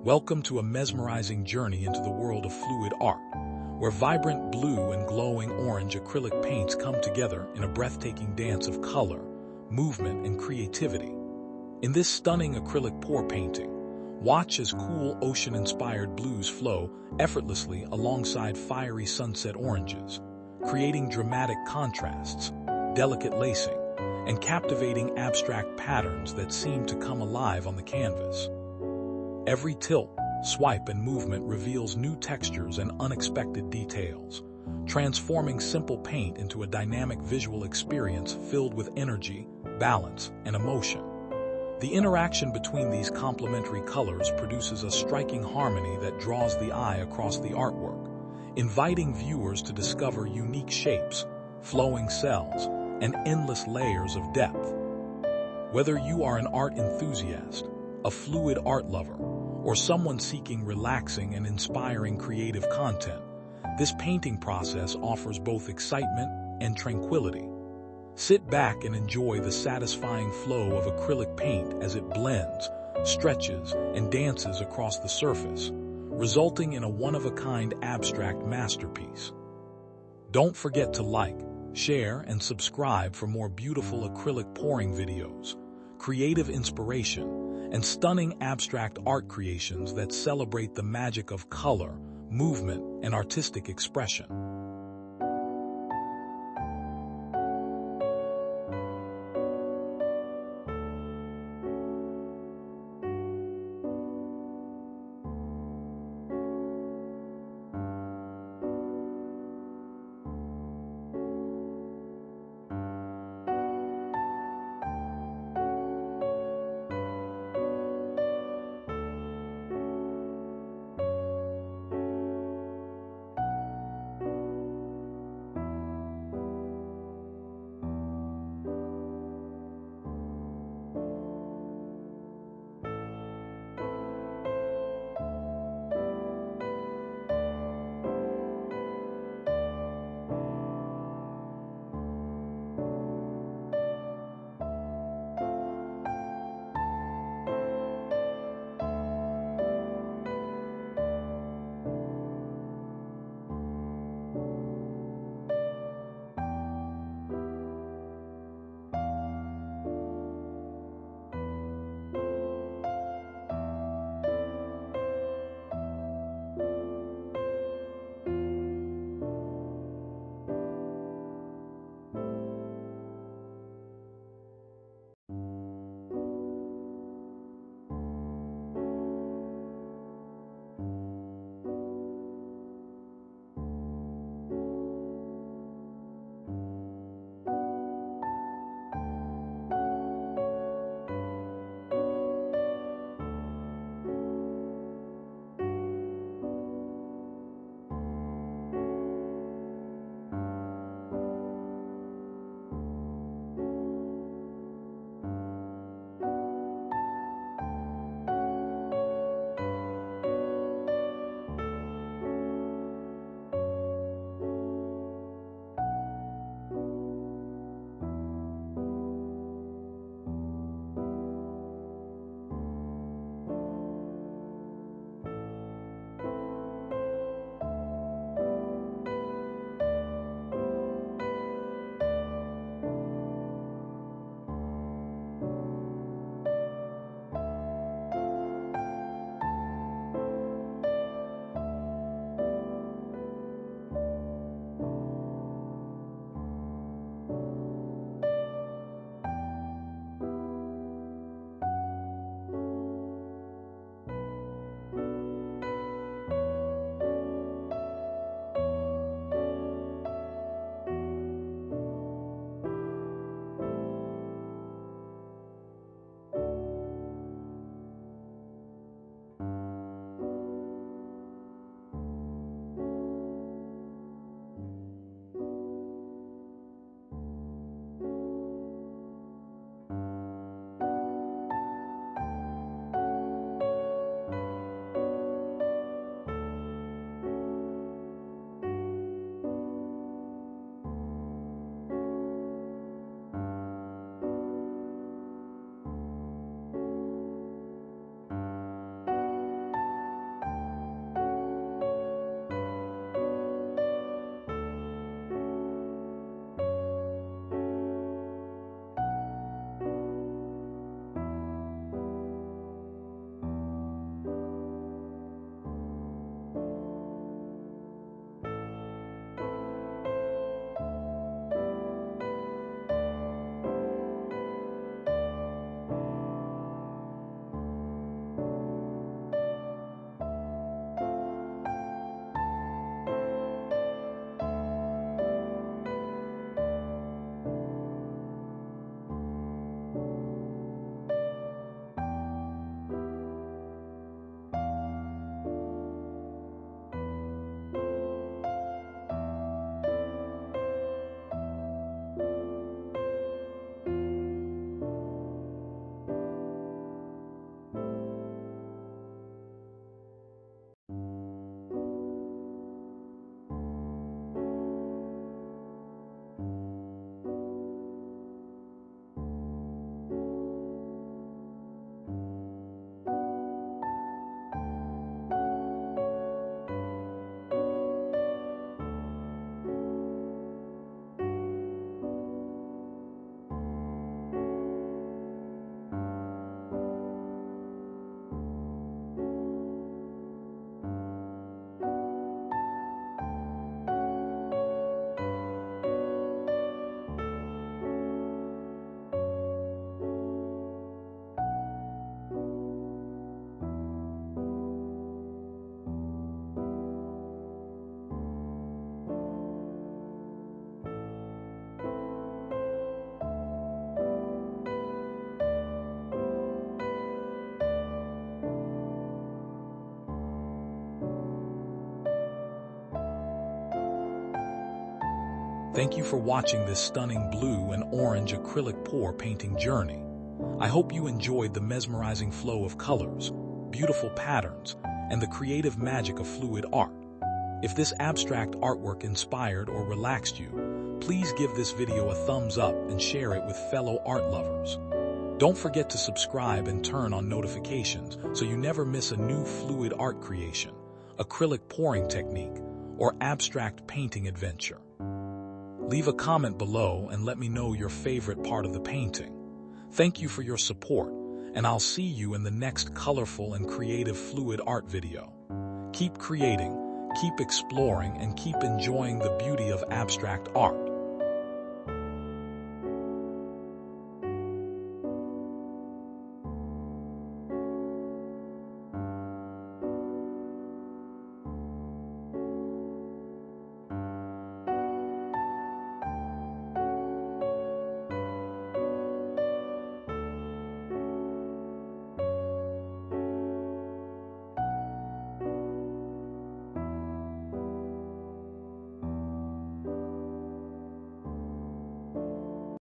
Welcome to a mesmerizing journey into the world of fluid art, where vibrant blue and glowing orange acrylic paints come together in a breathtaking dance of color, movement, and creativity. In this stunning acrylic pour painting, watch as cool ocean-inspired blues flow effortlessly alongside fiery sunset oranges, creating dramatic contrasts, delicate lacing, and captivating abstract patterns that seem to come alive on the canvas. Every tilt, swipe, and movement reveals new textures and unexpected details, transforming simple paint into a dynamic visual experience filled with energy, balance, and emotion. The interaction between these complementary colors produces a striking harmony that draws the eye across the artwork, inviting viewers to discover unique shapes, flowing cells, and endless layers of depth. Whether you are an art enthusiast, a fluid art lover, or someone seeking relaxing and inspiring creative content, this painting process offers both excitement and tranquility. Sit back and enjoy the satisfying flow of acrylic paint as it blends, stretches, and dances across the surface, resulting in a one-of-a-kind abstract masterpiece. Don't forget to like, share, and subscribe for more beautiful acrylic pouring videos, creative inspiration, and stunning abstract art creations that celebrate the magic of color, movement, and artistic expression. Thank you for watching this stunning blue and orange acrylic pour painting journey. I hope you enjoyed the mesmerizing flow of colors, beautiful patterns, and the creative magic of fluid art. If this abstract artwork inspired or relaxed you, please give this video a thumbs up and share it with fellow art lovers. Don't forget to subscribe and turn on notifications so you never miss a new fluid art creation, acrylic pouring technique, or abstract painting adventure. Leave a comment below and let me know your favorite part of the painting. Thank you for your support, and I'll see you in the next colorful and creative fluid art video. Keep creating, keep exploring, and keep enjoying the beauty of abstract art.